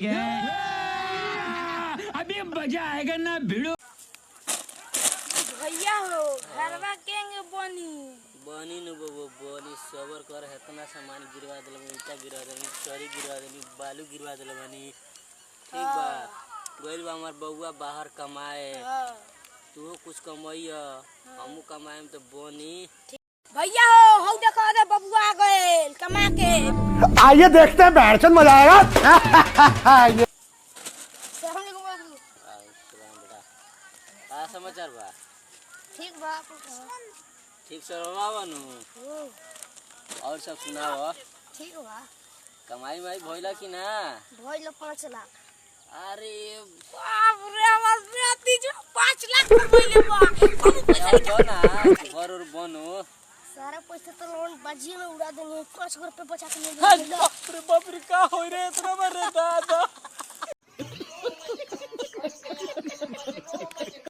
क्या अभी मजा आएगा ना भिड़ो। भैया हो घरवा केंगे बनी बनी न बबो बनी सबर कर हेतना सामान गिरवा देल ईटा गिरवा देल चरी गिरवा देल बालू गिरवा देल बनी ठीक बा गइल बा हमार बउआ बाहर कमाए तू कुछ कमाइया हमू कमाएम तो बनी भैया हो देखो रे बबुआ आ गए कमा के आइए देखते हैं बैठन मजा आएगा। बेटा का समाचार बा ठीक बा ठीक से रहो बनू और सब सुनाओ ठीक बा कमाई माई भइला कि ना भइल 5 लाख अरे बाप रे हमर बेटी जो 5 लाख पर भइले बा हम पैसा दो ना घर और बनो सारा पैसा तो लोन बाजी में उड़ा देंगे 5 रुपए बचा के ले बाप रे का होई रे इतना बड़े दादा